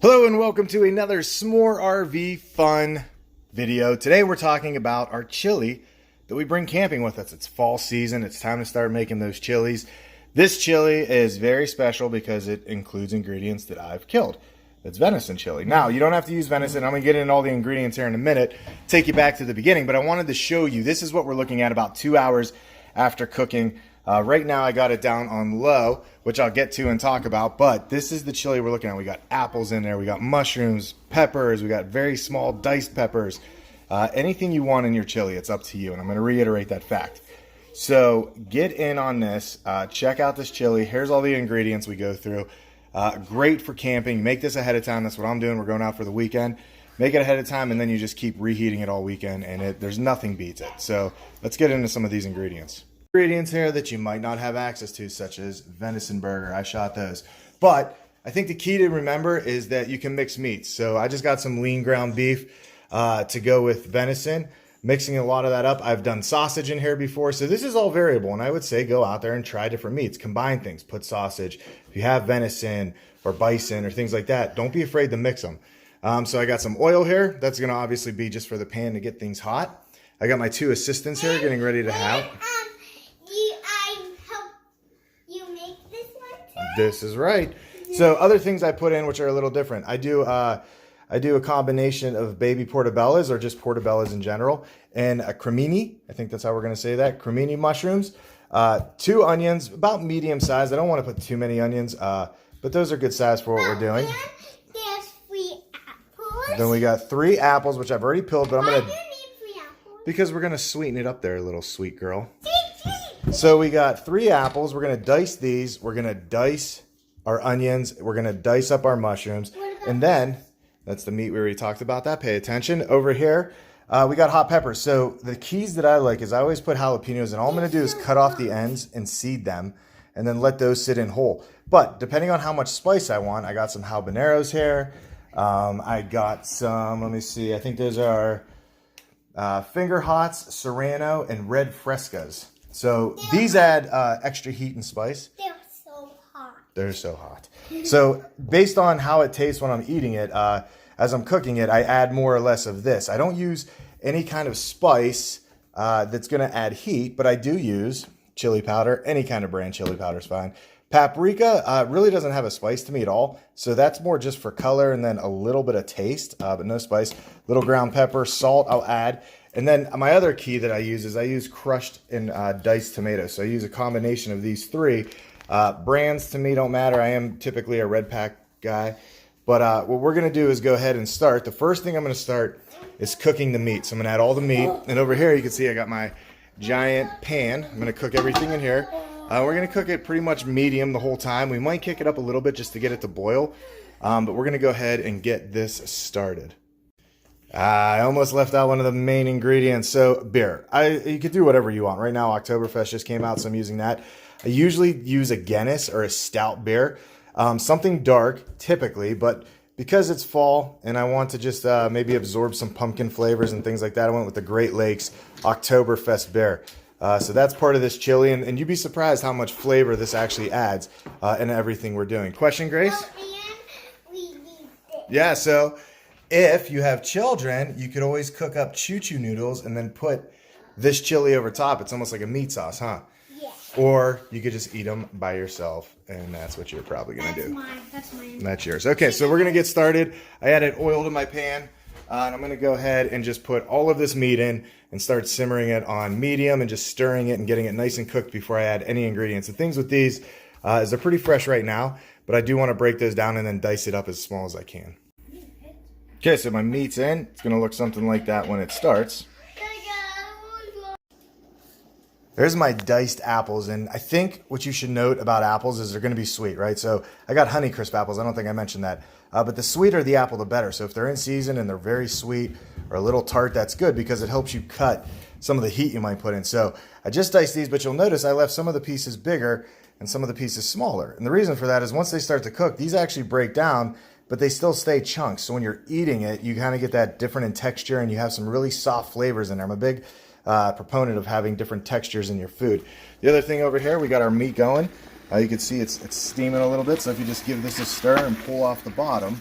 Hello and welcome to another S'more RV fun video. Today we're talking about our chili that we bring camping with us. It's fall season. It's time to start making those chilies. This chili is very special because it includes ingredients that I've killed. It's venison chili. Now, you don't have to use venison. I'm going to get into all the ingredients here in a minute, take you back to the beginning, but I wanted to show you, this is what we're looking at about 2 hours after cooking. Right now I got it down on low, which I'll get to and talk about, but this is the chili we're looking at. We got apples in there, we got mushrooms, peppers, we got very small diced peppers. Anything you want in your chili, it's up to you, and I'm going to reiterate that fact. So get in on this, check out this chili. Here's all the ingredients we go through. Great for camping. Make this ahead of time. That's what I'm doing. We're going out for the weekend. Make it ahead of time, and then you just keep reheating it all weekend, and there's nothing beats it. So let's get into some of these ingredients. Ingredients here that you might not have access to, such as venison burger. I shot those. But I think the key to remember is that you can mix meats. So I just got some lean ground beef to go with venison, mixing a lot of that up. I've done sausage in here before. So this is all variable. And I would say go out there and try different meats. Combine things. Put sausage. If you have venison or bison or things like that, don't be afraid to mix them. So I got some oil here. That's going to obviously be just for the pan to get things hot. I got my two assistants here getting ready to have. This is right. So other things I put in which are a little different. I do a combination of baby portobellas or just portobellas in general and a cremini. I think that's how we're going to say that. Cremini mushrooms. 2 onions, about medium size. I don't want to put too many onions, but those are good size for what we're doing. There's 3 apples. Then we got 3 apples, which I've already peeled, but I'm going to... Why do you need 3 apples? Because we're going to sweeten it up there, little sweet girl. So we got 3 apples. We're going to dice these. We're going to dice our onions. We're going to dice up our mushrooms. And then, that's the meat we already talked about that. Pay attention. Over here, we got hot peppers. So the keys that I like is I always put jalapenos, and all I'm going to do is cut off the ends and seed them and then let those sit in whole. But depending on how much spice I want, I got some habaneros here. I got some, let me see, I think those are finger hots, serrano, and red frescas. So these add extra heat and spice. They're so hot. They're so hot. So based on how it tastes when I'm eating it, as I'm cooking it, I add more or less of this. I don't use any kind of spice that's going to add heat, but I do use chili powder. Any kind of brand chili powder is fine. Paprika really doesn't have a spice to me at all. So that's more just for color and then a little bit of taste, but no spice. Little ground pepper, salt I'll add. And then my other key that I use crushed and diced tomatoes. So I use a combination of these 3. Brands to me don't matter. I am typically a red pack guy. But what we're going to do is go ahead and start. The first thing I'm going to start is cooking the meat. So I'm going to add all the meat. And over here you can see I got my giant pan. I'm going to cook everything in here. We're going to cook it pretty much medium the whole time. We might kick it up a little bit just to get it to boil. But we're going to go ahead and get this started. I almost left out one of the main ingredients. So beer. You could do whatever you want. Right now, Oktoberfest just came out, so I'm using that. I usually use a Guinness or a stout beer. Something dark, typically, but because it's fall and I want to just maybe absorb some pumpkin flavors and things like that, I went with the Great Lakes Oktoberfest beer. So that's part of this chili, and you'd be surprised how much flavor this actually adds in everything we're doing. Question, Grace? We need this. Yeah, so... if you have children, you could always cook up choo-choo noodles and then put this chili over top. It's almost like a meat sauce, huh? Yeah. Or you could just eat them by yourself, and that's what you're probably going to do. That's mine. That's yours. Okay, so we're going to get started. I added oil to my pan, and I'm going to go ahead and just put all of this meat in and start simmering it on medium and just stirring it and getting it nice and cooked before I add any ingredients. The things with these is they're pretty fresh right now, but I do want to break those down and then dice it up as small as I can. Okay, so my meat's in. It's going to look something like that when it starts. There's my diced apples, and I think what you should note about apples is they're going to be sweet, right? So I got Honeycrisp apples. I don't think I mentioned that. But the sweeter the apple, the better. So if they're in season and they're very sweet or a little tart, that's good because it helps you cut some of the heat you might put in. So I just diced these, but you'll notice I left some of the pieces bigger and some of the pieces smaller. And the reason for that is once they start to cook, these actually break down, but they still stay chunks. So when you're eating it, you kind of get that different in texture and you have some really soft flavors in there. I'm a big proponent of having different textures in your food. The other thing over here, we got our meat going. You can see it's steaming a little bit, so if you just give this a stir and pull off the bottom,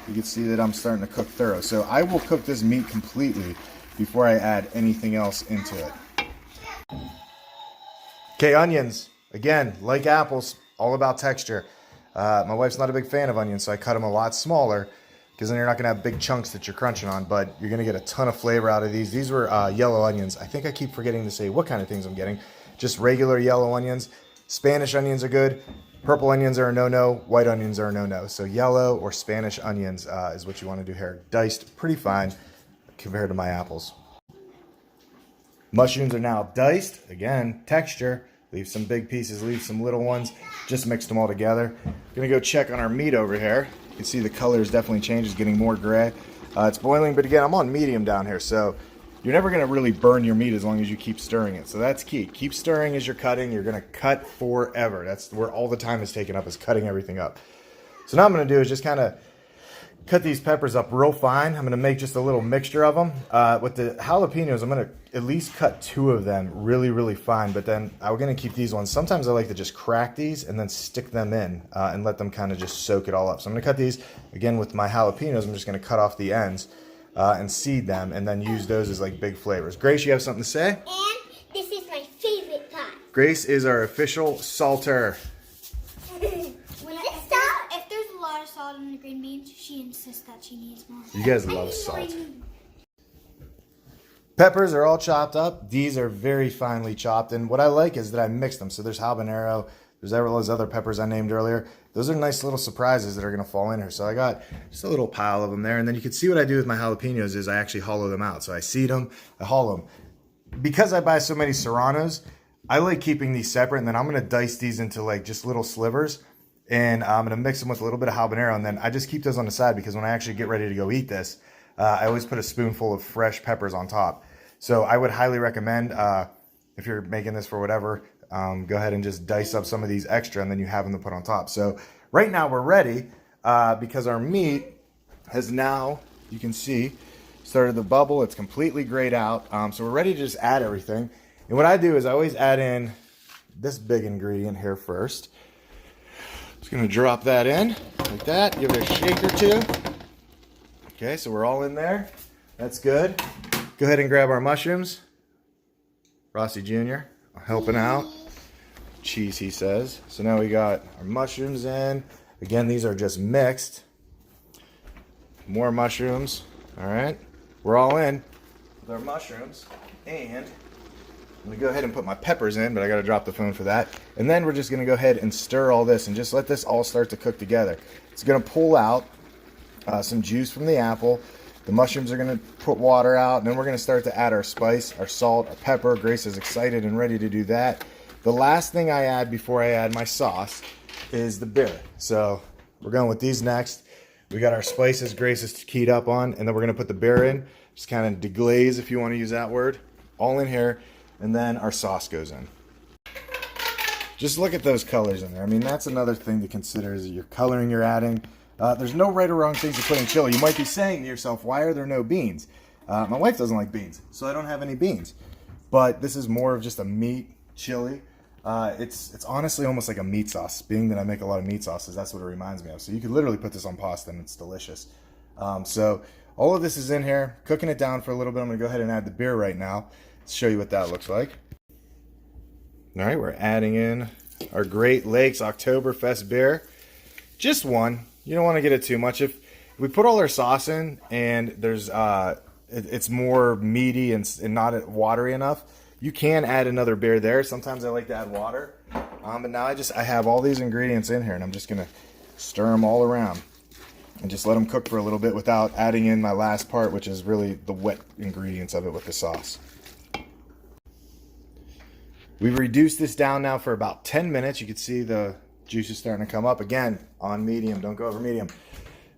you can see that I'm starting to cook thorough. So I will cook this meat completely before I add anything else into it. Okay, onions. Again, like apples, all about texture. My wife's not a big fan of onions, so I cut them a lot smaller because then you're not going to have big chunks that you're crunching on, but you're going to get a ton of flavor out of these. These were yellow onions. I think I keep forgetting to say what kind of things I'm getting. Just regular yellow onions. Spanish onions are good. Purple onions are a no-no. White onions are a no-no. So yellow or Spanish onions is what you want to do here. Diced pretty fine compared to my apples. Mushrooms are now diced. Again, texture. Leave some big pieces, leave some little ones. Just mixed them all together. Gonna go check on our meat over here. You can see the color is definitely changed. It's getting more gray. It's boiling, but again, I'm on medium down here, so you're never gonna really burn your meat as long as you keep stirring it. So that's key. Keep stirring as you're cutting. You're gonna cut forever. That's where all the time is taken up, is cutting everything up. So now what I'm gonna do is just kind of cut these peppers up real fine. I'm gonna make just a little mixture of them. With the jalapenos, I'm gonna at least cut 2 of them really, really fine, but then I'm gonna keep these ones. Sometimes I like to just crack these and then stick them in and let them kind of just soak it all up. So I'm gonna cut these, again with my jalapenos, I'm just gonna cut off the ends and seed them and then use those as like big flavors. Grace, you have something to say? And this is my favorite part. Grace is our official salter. If there's a lot of salt in the green beans, she insists that she needs more. You guys love salt. Peppers are all chopped up. These are very finely chopped. And what I like is that I mix them. So there's habanero. There's all those other peppers I named earlier. Those are nice little surprises that are going to fall in here. So I got just a little pile of them there. And then you can see what I do with my jalapenos is I actually hollow them out. So I seed them, I hollow them. Because I buy so many serranos, I like keeping these separate. And then I'm going to dice these into like just little slivers. And I'm going to mix them with a little bit of habanero. And then I just keep those on the side because when I actually get ready to go eat this, I always put a spoonful of fresh peppers on top. So I would highly recommend, if you're making this for whatever, go ahead and just dice up some of these extra and then you have them to put on top. So right now we're ready because our meat has now, you can see, started to bubble. It's completely grayed out. So we're ready to just add everything. And what I do is I always add in this big ingredient here first. Just going to drop that in like that. Give it a shake or two. Okay, so we're all in there. That's good. Go ahead and grab our mushrooms. Rossi Jr. helping out. Cheese, he says. So now we got our mushrooms in. Again, these are just mixed. More mushrooms. All right. We're all in with our mushrooms. And I'm going to go ahead and put my peppers in, but I got to drop the phone for that. And then we're just going to go ahead and stir all this and just let this all start to cook together. It's going to pull out some juice from the apple. The mushrooms are going to put water out, and then we're going to start to add our spice, our salt, our pepper. Grace is excited and ready to do that. The last thing I add before I add my sauce is the beer. So we're going with these next. We got our spices Grace is keyed up on, and then we're going to put the beer in. Just kind of deglaze, if you want to use that word. All in here, and then our sauce goes in. Just look at those colors in there. I mean, that's another thing to consider is your coloring you're adding. There's no right or wrong things to put in chili. You might be saying to yourself, why are there no beans? My wife doesn't like beans, so I don't have any beans. But this is more of just a meat chili. It's honestly almost like a meat sauce. Being that I make a lot of meat sauces, that's what it reminds me of. So you could literally put this on pasta and it's delicious. So all of this is in here, cooking it down for a little bit. I'm going to go ahead and add the beer right now. Let's show you what that looks like. All right, we're adding in our Great Lakes Oktoberfest beer. Just one. You don't want to get it too much. If we put all our sauce in and there's it's more meaty and not watery enough, you can add another beer there. Sometimes I like to add water. But now I have all these ingredients in here and I'm just going to stir them all around and just let them cook for a little bit without adding in my last part, which is really the wet ingredients of it with the sauce. We've reduced this down now for about 10 minutes. You can see the juice is starting to come up. Again, on medium. Don't go over medium.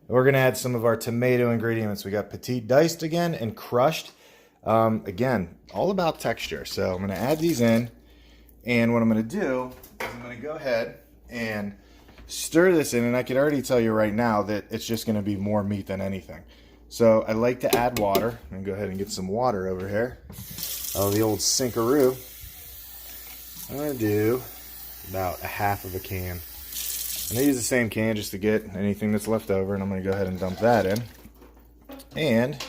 We're going to add some of our tomato ingredients. We got petite diced again and crushed. Again, all about texture. So I'm going to add these in. And what I'm going to do is I'm going to go ahead and stir this in. And I can already tell you right now that it's just going to be more meat than anything. So I like to add water. I'm going to go ahead and get some water over here. Oh, the old sinkaroo. I'm going to do about a half of a can. And I use the same can just to get anything that's left over, and I'm going to go ahead and dump that in. And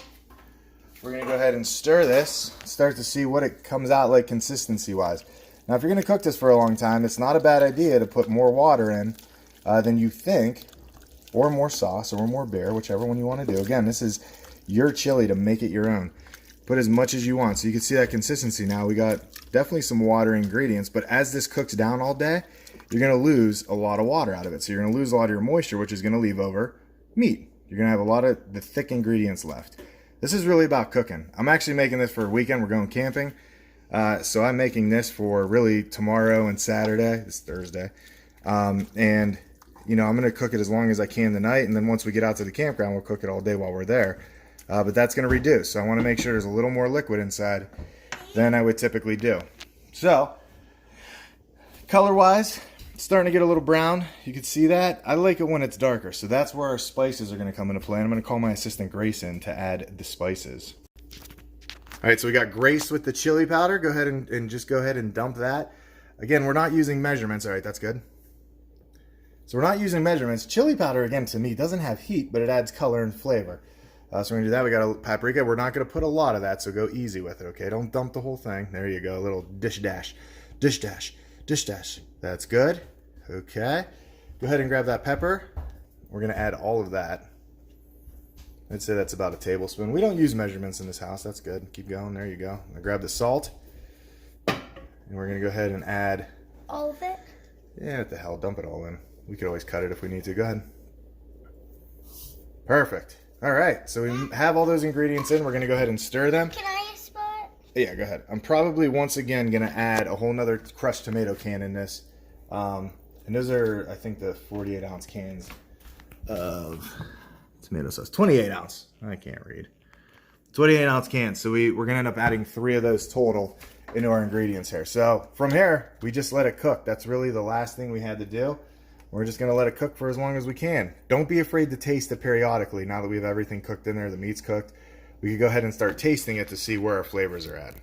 we're going to go ahead and stir this, start to see what it comes out like consistency-wise. Now, if you're going to cook this for a long time, it's not a bad idea to put more water in than you think, or more sauce, or more beer, whichever one you want to do. Again, this is your chili to make it your own. Put as much as you want. So you can see that consistency now. We got definitely some water ingredients, but as this cooks down all day, you're going to lose a lot of water out of it. So you're going to lose a lot of your moisture, which is going to leave over meat. You're going to have a lot of the thick ingredients left. This is really about cooking. I'm actually making this for a weekend. We're going camping. So I'm making this for really tomorrow and Saturday. It's Thursday. And, you know, I'm going to cook it as long as I can tonight. And then once we get out to the campground, we'll cook it all day while we're there. But that's going to reduce. So I want to make sure there's a little more liquid inside than I would typically do. So, color-wise, it's starting to get a little brown. You can see that. I like it when it's darker. So that's where our spices are going to come into play. And I'm going to call my assistant Grace in to add the spices. All right, so we got Grace with the chili powder. Go ahead and just go ahead and dump that. Again, we're not using measurements. All right, that's good. So we're not using measurements. Chili powder, again, to me, doesn't have heat, but it adds color and flavor. So we're going to do that. We got a paprika. We're not going to put a lot of that, so go easy with it, okay? Don't dump the whole thing. There you go. A little dish dash. Dish dash. Dish dash. That's good. Okay. Go ahead and grab that pepper. We're going to add all of that. I'd say that's about a tablespoon. We don't use measurements in this house. That's good. Keep going. There you go. I grab the salt. And we're going to go ahead and add... All of it? Yeah, what the hell. Dump it all in. We could always cut it if we need to. Go ahead. Perfect. All right. So we have all those ingredients in. We're going to go ahead and stir them. Can I spot? Yeah, go ahead. I'm probably once again going to add a whole nother crushed tomato can in this. And those are, I think, the 48-ounce cans of tomato sauce. 28-ounce. I can't read. 28-ounce cans. So we're going to end up adding 3 of those total into our ingredients here. So from here, we just let it cook. That's really the last thing we had to do. We're just going to let it cook for as long as we can. Don't be afraid to taste it periodically. Now that we have everything cooked in there, the meat's cooked, we can go ahead and start tasting it to see where our flavors are at.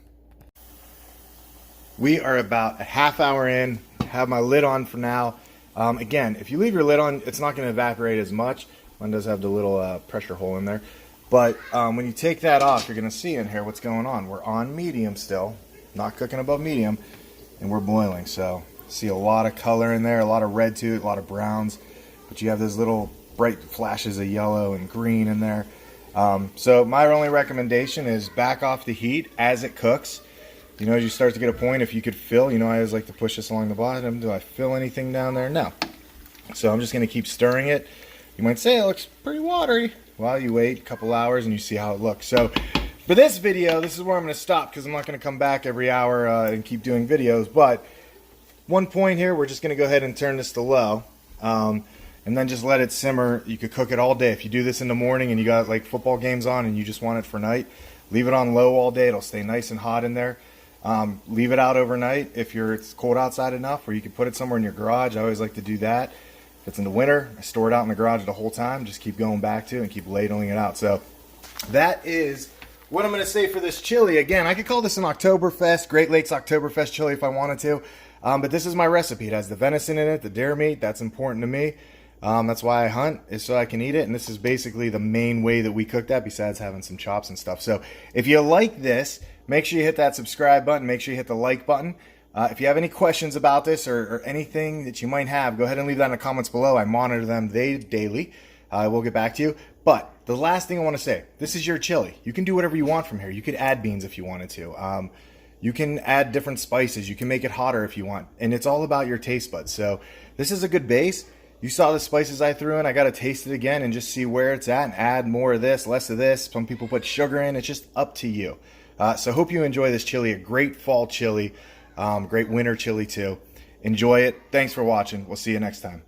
We are about a half hour in. Have my lid on for now. Again, if you leave your lid on, it's not going to evaporate as much. Mine does have the little pressure hole in there. But when you take that off, you're going to see in here what's going on. We're on medium still, not cooking above medium, and we're boiling. So see a lot of color in there, a lot of red to it, a lot of browns. But you have those little bright flashes of yellow and green in there. So my only recommendation is back off the heat as it cooks. You know, as you start to get a point, if you could fill, you know, I always like to push this along the bottom. Do I fill anything down there? No. So I'm just going to keep stirring it. You might say it looks pretty watery. Well, you wait a couple hours and you see how it looks. So for this video, this is where I'm going to stop because I'm not going to come back every hour and keep doing videos. But one point here, we're just going to go ahead and turn this to low. And then just let it simmer. You could cook it all day. If you do this in the morning and you got like football games on and you just want it for night, leave it on low all day. It'll stay nice and hot in there. Leave it out overnight if it's cold outside enough, or you can put it somewhere in your garage. I always like to do that. If it's in the winter, I store it out in the garage the whole time. Just keep going back to it and keep ladling it out. So that is what I'm going to say for this chili. Again, I could call this an Oktoberfest, Great Lakes Oktoberfest chili if I wanted to. But this is my recipe. It has the venison in it, the deer meat. That's important to me. That's why I hunt, is so I can eat it. And this is basically the main way that we cook that, besides having some chops and stuff. So if you like this, make sure you hit that subscribe button. Make sure you hit the like button. If you have any questions about this or anything that you might have, go ahead and leave that in the comments below. I monitor them daily. I will get back to you. But the last thing I want to say, this is your chili. You can do whatever you want from here. You could add beans if you wanted to. You can add different spices. You can make it hotter if you want. And it's all about your taste buds. So this is a good base. You saw the spices I threw in. I got to taste it again and just see where it's at and add more of this, less of this. Some people put sugar in. It's just up to you. So hope you enjoy this chili. A great fall chili. Great winter chili too. Enjoy it. Thanks for watching. We'll see you next time.